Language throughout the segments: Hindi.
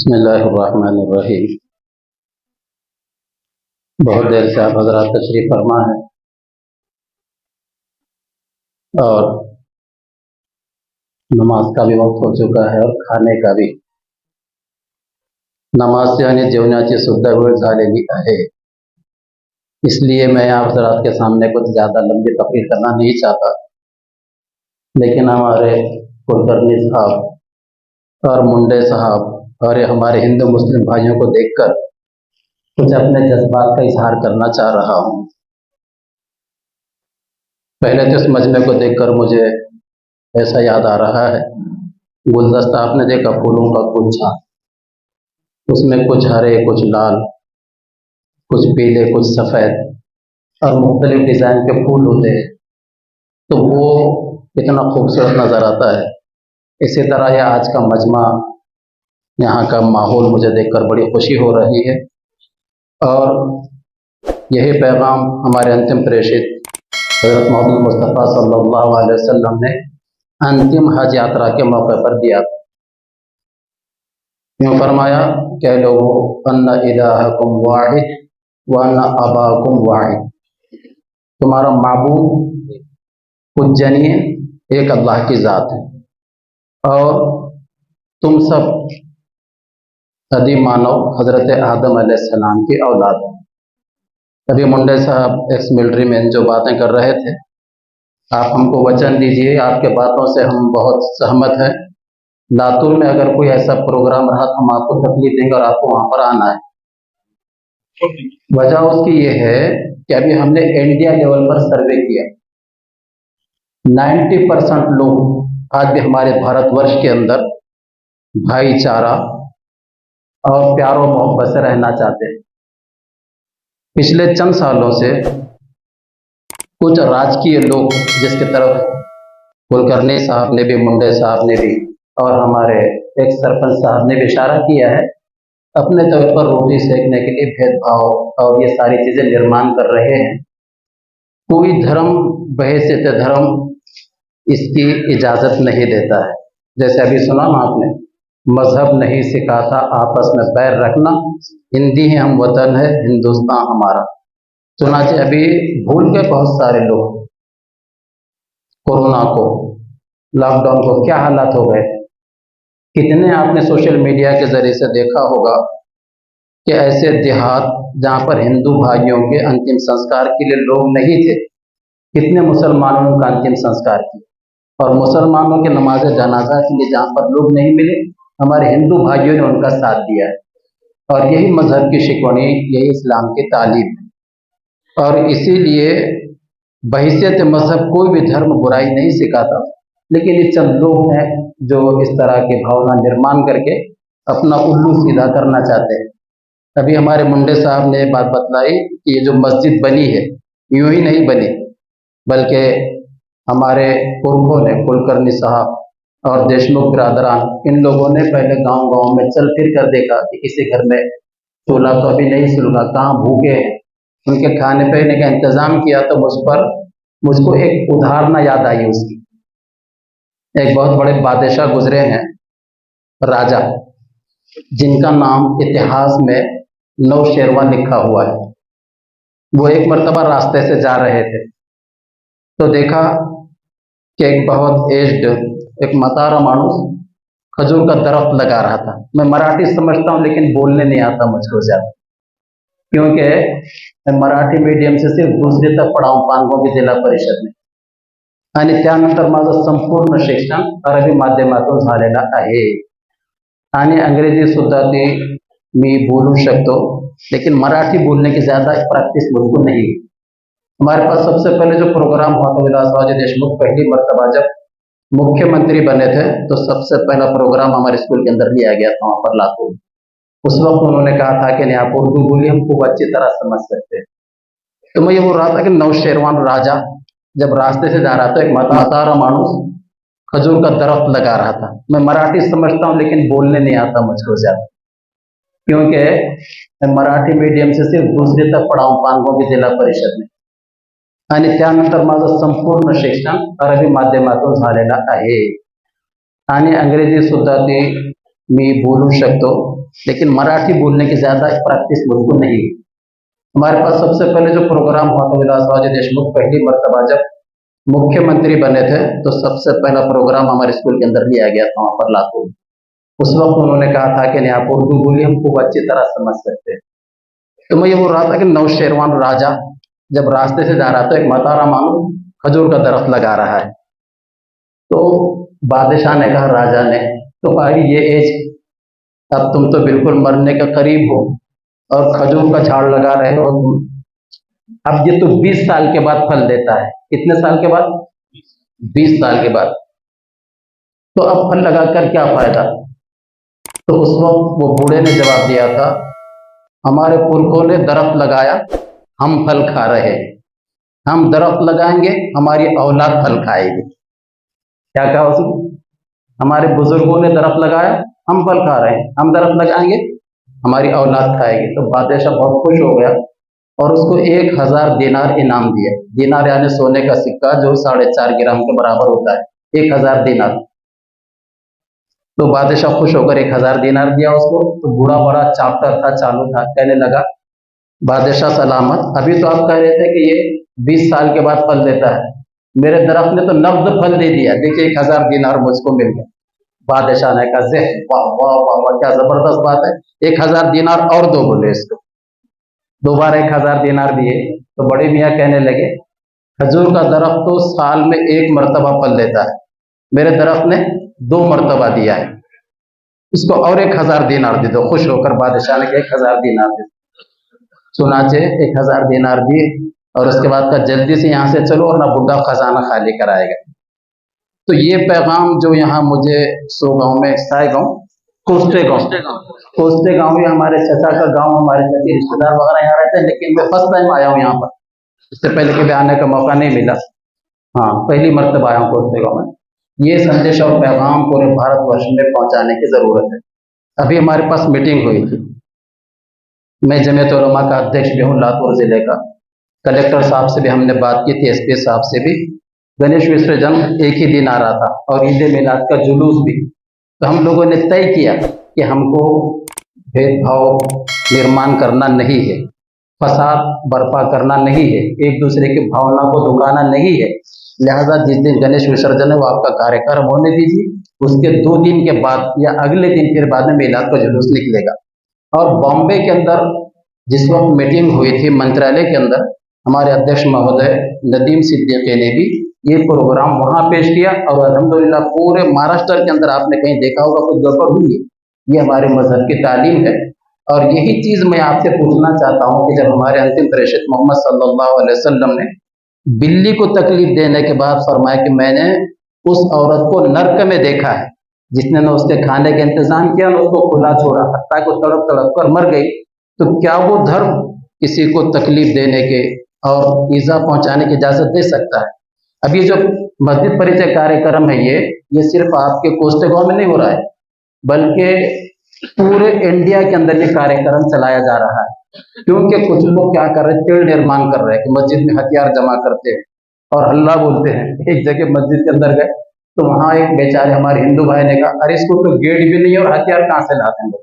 बिस्मिल्लाहिर्रहमानिर्रहीम। बहुत देर से आप हजरात तशरीफ फरमा है और नमाज का भी वक्त हो चुका है और खाने का भी। नमाज आणि जेवणाची सुद्धा वेळ झालेली आहे, इसलिए मैं आप हजरात के सामने कुछ ज़्यादा लंबी तकरीर करना नहीं चाहता, लेकिन हमारे कुलकर्णी साहब और मुंडे साहब और हमारे हिंदू मुस्लिम भाइयों को देखकर कुछ अपने जज्बात का इजहार करना चाह रहा हूँ। पहले तो इस मजमे को देखकर मुझे ऐसा याद आ रहा है, गुलदस्ता आपने देखा फूलों का गुच्छा, उसमें कुछ हरे कुछ लाल कुछ पीले कुछ सफ़ेद और मुख्तलिफ डिज़ाइन के फूल होते हैं, तो वो कितना खूबसूरत नज़र आता है। इसी तरह यह आज का मजमा, यहाँ का माहौल मुझे देखकर बड़ी खुशी हो रही है और यही पैगाम हमारे अंतिम प्रेषित हज़रत मोहम्मद मुस्तफ़ा सल्लल्लाहु अलैहि वसल्लम ने अंतिम हज यात्रा के मौके पर दिया। यूँ फरमाया, कह लोगो अन्ना इलाहकुम वाहिद व अन्ना अबाकुम वाहिद, तुम्हारा माबूद कुछ जानिए एक अल्लाह की ज़ात है और तुम सब आदि मानव हज़रत आदम अलैहिस्सलाम की औलाद है। अभी मुंडे साहब एक्स मिलिट्री मैन जो बातें कर रहे थे, आप हमको वचन दीजिए, आपके बातों से हम बहुत सहमत हैं। लातूर में अगर कोई ऐसा प्रोग्राम रहा तो हम आपको तकलीफ देंगे और आपको वहाँ पर आना है। वजह उसकी ये है कि अभी हमने इंडिया लेवल पर सर्वे किया, 90% लोग आज भी हमारे भारतवर्ष के अंदर भाईचारा और प्यारो मोहब्बत से रहना चाहते हैं। पिछले चंद सालों से कुछ राजकीय लोग, जिसकी तरफ कुलकर्णी साहब ने भी, मुंडे साहब ने भी और हमारे एक सरपंच साहब ने भी इशारा किया है, अपने तौर पर रोटी सेकने के लिए भेदभाव और ये सारी चीज़ें निर्माण कर रहे हैं। कोई धर्म बहैसियत धर्म इसकी इजाज़त नहीं देता है। जैसे अभी सुना ना आपने, मजहब नहीं सिखाता आपस में बैर रखना, हिंदी है हम वतन है हिंदुस्तान हमारा। चुनाचे अभी भूल के बहुत सारे लोग कोरोना को, लॉकडाउन को, क्या हालात हो गए। कितने आपने सोशल मीडिया के जरिए से देखा होगा कि ऐसे देहात जहाँ पर हिंदू भाइयों के अंतिम संस्कार के लिए लोग नहीं थे, कितने मुसलमानों ने उनका अंतिम संस्कार किया और मुसलमानों के नमाज जनाजा के लिए जहाँ पर लोग नहीं मिले, हमारे हिंदू भाइयों ने उनका साथ दिया है। और यही मजहब की शिकवनी, यही इस्लाम की तालीम है। और इसीलिए बहैसियत मजहब कोई भी धर्म बुराई नहीं सिखाता, लेकिन ये चंद लोग हैं जो इस तरह की भावना निर्माण करके अपना उल्लू सीधा करना चाहते हैं। अभी हमारे मुंडे साहब ने बात बतलाई कि ये जो मस्जिद बनी है यूं ही नहीं बनी, बल्कि हमारे पुरखों ने, कुलकर्णी साहब और देशमुख बिरादरान, इन लोगों ने पहले गांव-गांव में चल फिर कर देखा कि किसी घर में चूल्हा तो अभी नहीं सुलगा, कहाँ भूखे हैं, उनके खाने पीने का इंतजाम किया। तो मुझको एक उदाहरण याद आई उसकी। एक बहुत बड़े बादशाह गुजरे हैं, राजा, जिनका नाम इतिहास में नौशेरवा लिखा हुआ है। वो एक मर्तबा रास्ते से जा रहे थे तो देखा कि एक बहुत एज्ड, एक मतारा मानुस खजूर का दरख्त लगा रहा था। मैं मराठी समझता हूँ लेकिन बोलने नहीं आता मुझको ज़्यादा, क्योंकि मैं मराठी मीडियम से सिर्फ दूसरी तक पढ़ा हूँ पानगाव की जिल्हा परिषद में, आणि त्यानंतर माझं संपूर्ण शिक्षण अरबी माध्यमातून झालेलं आहे आणि अंग्रेजी सुद्धा ती मी बोलू शकतो, लेकिन मराठी बोलने की ज़्यादा प्रैक्टिस मुझको नहीं। हमारे पास सबसे पहले जो प्रोग्राम हुआ था, विलासराव देशमुख पहली मरतबा जब मुख्यमंत्री बने थे तो सबसे पहला प्रोग्राम हमारे स्कूल के अंदर लिया गया था वहाँ पर लातूर। उस वक्त उन्होंने कहा था कि नहीं, आप उर्दू बोलिए, हम खूब अच्छी तरह समझ सकते हैं। तो मैं ये बोल रहा था कि नौशेरवान राजा जब रास्ते से जा रहा था, एक मतारा मानुस खजूर का दरख्त लगा रहा था। मैं मराठी समझता हूँ लेकिन बोलने नहीं आता मुझको ज़्यादा, क्योंकि मैं मराठी मीडियम से सिर्फ दूसरी तक पढ़ा हूँ पानगाव की जिल्हा परिषद में, आणि त्यानंतर माझं संपूर्ण शिक्षण अरबी माध्यमातून झालेलं आहे आणि अंग्रेजी सुद्धा ती मी बोलू शकतो, लेकिन मराठी बोलने की ज़्यादा प्रैक्टिस मुझको नहीं है। हमारे पास सबसे पहले जो प्रोग्राम हुआ था, विलासराव देशमुख पहली मर्तबा जब मुख्यमंत्री बने थे तो सबसे पहला प्रोग्राम हमारे स्कूल के अंदर लिया गया था वहाँ पर लातूर। उस वक्त उन्होंने कहा था कि नहीं, आप उर्दू बोलिए, हम खूब अच्छी तरह समझ सकते हैं। तो मैं ये बोल रहा था कि नौशेरवान राजा जब रास्ते से जा रहा था, एक मतारा मानो खजूर का दरख्त लगा रहा है, तो बादशाह ने कहा राजा ने, तुम्हारी ये एज, अब तुम तो बिल्कुल मरने के करीब हो और खजूर का झाड़ लगा रहे हो तुम, अब ये तो 20 साल के बाद फल देता है। कितने साल के बाद? 20 साल के बाद। तो अब फल लगाकर क्या फायदा? तो उस वक्त वो बूढ़े ने जवाब दिया था, हमारे पुरखों ने दरख्त लगाया, हम फल खा रहे हैं, हम दरख्त लगाएंगे, हमारी औलाद फल खाएगी। क्या कहा उसने? हमारे बुजुर्गों ने दरख्त लगाया, हम फल खा रहे हैं, हम दरख्त लगाएंगे, हमारी औलाद खाएगी। तो बादशाह बहुत खुश हो गया और उसको 1000 दिनार इनाम दिया। दिनार यानी सोने का सिक्का जो 4.5 ग्राम के बराबर होता है, 1000 दिनार। तो बादशाह खुश होकर 1000 दिनार दिया उसको। तो बूढ़ा बड़ा चाप्टर था, चालू था, कहने लगा, बादशाह सलामत, अभी तो आप कह रहे थे कि ये 20 साल के बाद फल देता है, मेरे दरख्त ने तो नब्ज फल दे दिया, देखिए 1000 दिनार मुझको मिल गया। बादशाह ने कहा, जे वाह वाह वाह वाह, क्या जबरदस्त बात है, 1000 दिनार और दो, बोले इसको। दोबारा 1000 दिनार दिए। तो बड़े मियाँ कहने लगे, खजूर का दरख्त तो साल में 1 मरतबा फल देता है, मेरे दरख्त ने 2 मरतबा दिया है, इसको और 1000 दिनार दे दो। खुश होकर बादशाह ने 1000 दिनार दे। सुनाचे 1000 दिनार दिए और उसके बाद का जल्दी से यहाँ से चलो वरना बुढ़ा खजाना खाली कराएगा। तो ये पैगाम जो यहाँ मुझे सो गांव में, साय गांव, कोस्टे गांव में हमारे चचा का गांव, हमारे चचे रिश्तेदार वगैरह यहाँ रहते हैं, लेकिन मैं फर्स्ट टाइम आया हूँ यहाँ पर, इससे पहले कभी आने का मौका नहीं मिला। हाँ, पहली मर्तबा आया हूँ कोस्टे गांव में। ये संदेश और पैगाम पूरे भारतवर्ष में पहुंचाने की जरूरत है। अभी हमारे पास मीटिंग हुई थी, मैं जमीयत उलमा का अध्यक्ष भी हूँ लातूर जिले का। कलेक्टर साहब से भी हमने बात की थी, एसपी साहब से भी। गणेश विसर्जन एक ही दिन आ रहा था और ईद मिलाद का जुलूस भी। तो हम लोगों ने तय किया कि हमको भेदभाव निर्माण करना नहीं है, फसाद बर्पा करना नहीं है, एक दूसरे की भावना को दुखाना नहीं है। लिहाजा जिस दिन गणेश विसर्जन है वो आपका कार्यक्रम होने दीजिए, उसके 2 दिन के बाद या अगले दिन फिर बाद में मिलाद का जुलूस निकलेगा। और बॉम्बे के अंदर जिस वक्त मीटिंग हुई थी मंत्रालय के अंदर, हमारे अध्यक्ष महोदय नदीम सिद्दीकी ने भी ये प्रोग्राम वहाँ पेश किया और अल्हम्दुलिल्लाह पूरे महाराष्ट्र के अंदर आपने कहीं देखा होगा कुछ गड़बड़ हुई है। ये हमारे मजहब की तालीम है। और यही चीज़ मैं आपसे पूछना चाहता हूँ कि जब हमारे अंतिम प्रेषित मोहम्मद सल्लल्लाहु अलैहि वसल्लम ने बिल्ली को तकलीफ देने के बाद फरमाया कि मैंने उस औरत को नर्क में देखा है जिसने न उसके खाने का इंतजाम किया न उसको खुला छोड़ा, हत्ता को तड़प तड़प कर मर गई। तो क्या वो धर्म किसी को तकलीफ देने के और ईजा पहुंचाने की इजाजत दे सकता है? अब ये जो मस्जिद परिचय कार्यक्रम है ये सिर्फ आपके कोस्टे गांव में नहीं हो रहा है, बल्कि पूरे इंडिया के अंदर ये कार्यक्रम चलाया जा रहा है। क्योंकि कुछ लोग क्या कर रहे हैं, टेढ़ निर्माण कर रहे हैं कि मस्जिद में हथियार जमा करते हैं और हल्ला बोलते हैं। एक जगह मस्जिद के अंदर गए तो वहां एक बेचारे हमारे हिंदू भाई ने कहा, अरे इसको तो गेट भी नहीं है और हथियार कहाँ से लाते हैं लोग।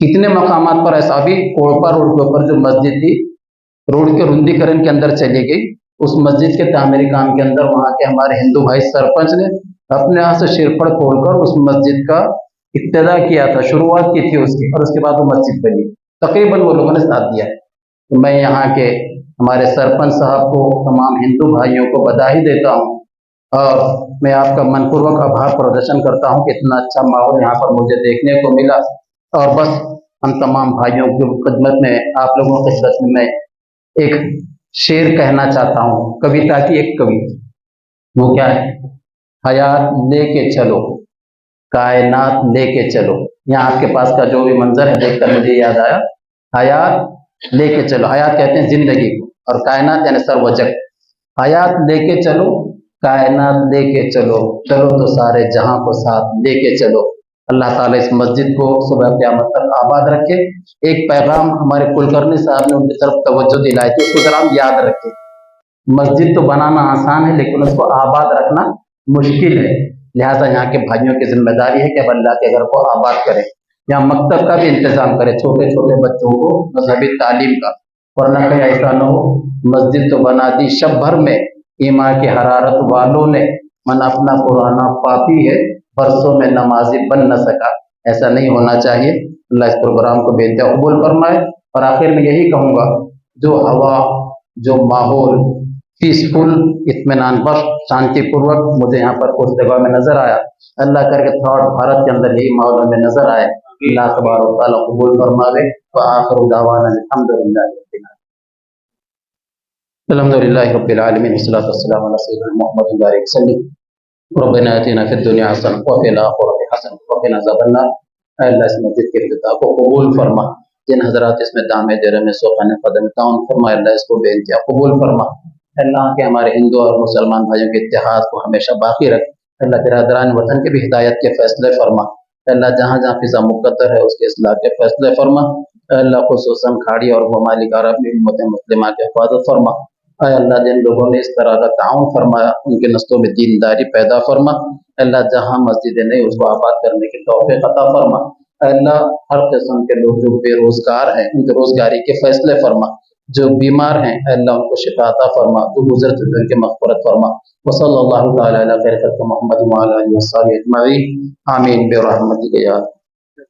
कितने मकामात पर ऐसा भी, कोड़पा रोड के ऊपर जो मस्जिद थी, रोड के रुंदीकरण के अंदर चली गई, उस मस्जिद के तामीरी काम के अंदर वहां के हमारे हिंदू भाई सरपंच ने अपने हाथ से सिरफड़ तोड़कर उस मस्जिद का इब्तिदा किया था, शुरुआत की थी उसकी, और उसके बाद वो मस्जिद बनी। तकरीबन वो लोगों ने साथ दिया है। तो मैं यहाँ के हमारे सरपंच साहब को, तमाम हिंदू भाइयों को बधाई देता हूँ और मैं आपका मनपूर्वक आभार प्रदर्शन करता हूँ कि इतना अच्छा माहौल यहाँ पर मुझे देखने को मिला। और बस हम तमाम भाइयों की खिदमत में, आप लोगों के खिदमत में मैं एक शेर कहना चाहता हूँ, कविता की एक कवि। वो क्या है? हयात लेके चलो, कायनात लेके चलो। यहाँ आपके पास का जो भी मंजर है देखकर मुझे याद आया, हयात लेके चलो। हयात कहते हैं जिंदगी को, और कायनात यानी सर्वजग। हयात लेके चलो, कायनात लेके चलो, चलो तो सारे जहां को साथ लेके चलो। अल्लाह ताला इस मस्जिद को सुबह क़यामत तक आबाद रखे। एक पैगाम हमारे कुलकर्णी साहब ने उनकी तरफ तवज्जो दिलाई थी, उसको जरा हम याद रखें। मस्जिद तो बनाना आसान है लेकिन उसको आबाद रखना मुश्किल है। लिहाजा यहाँ के भाइयों की जिम्मेदारी है कि अब अल्लाह के घर को आबाद करें। यहाँ मकतब का भी इंतजाम करें, छोटे छोटे बच्चों को मजहबी तालीम का, वरना कहीं ऐसा न हो मस्जिद तो बना दी शब भर में ईमान की हरारत वालों ने, मन अपना पुराना पापी है बरसों में नमाजी बन न सका। ऐसा नहीं होना चाहिए। अल्लाह इस प्रोग्राम को बेहतर कबूल फरमाए। और आखिर में यही कहूँगा, जो हवा, जो माहौल पीसफुल, इत्मीनान बख्श, शांतिपूर्वक मुझे यहाँ पर कुछ जगह में नजर आया, अल्लाह करके थॉट भारत के अंदर यही माहौल हमें नजर आए। अल्लाह तबारक व तआला कबूल फरमावे। व आखिरु दावाना अल्हम्दुलिल्लाहि रब्बिल आलमीन वस्सलातु वस्सलामु अला सय्यिदिना मुहम्मदिन बारिक वसल्लम। रब्बना आतिना फिद दुनिया हसनह व फिल आखिरति हसनह व क़िना अज़ाबन्नार। अल्लाह इस मस्जिद के इफ्तिताह को कबूल फरमा। जिन हज़रात इसमें दामे दे रहे में सोखाने कदम ताउन फरमा, अल्लाह इसको बेइंतहा कबूल फरमा। अल्लाह के हमारे हिंदू और मुसलमान भाइयों के इत्तेहाद को हमेशा बाकी रख। अल्लाह बिरादरान वतन के भी हिदायत के फैसले फरमा। अल्लाह जहाँ जहाँ फिजा मुक़द्दर है उसके इस्लाह के फैसले फरमा। अल्लाह खुसूसन खाड़ी और ममालिक अरब में उम्मत मुस्लिमा की हिफाजत फरमा। अय अल्लाह जिन लोगों ने इस तरह का ताउन फरमाया उनके नस्लों में दीनदारी पैदा फरमा। अल्लाह जहाँ मस्जिदें नहीं उसको आबाद करने की तौफीक अता फरमा। अल्लाह हर किस्म के लोग जो बेरोजगार हैं उनके रोजगारी के फैसले फरमा। जो बीमार हैं अल्लाह उनको शिफा अता फरमा। जो गुजर चुके उनकी मग़फ़िरत फरमा। व सल्लल्लाहु तआला अला खैरि खल्क़ि मुहम्मद व अला आलिहि व अस्हाबिहि अजमईन। आमीन बिरहमतिक या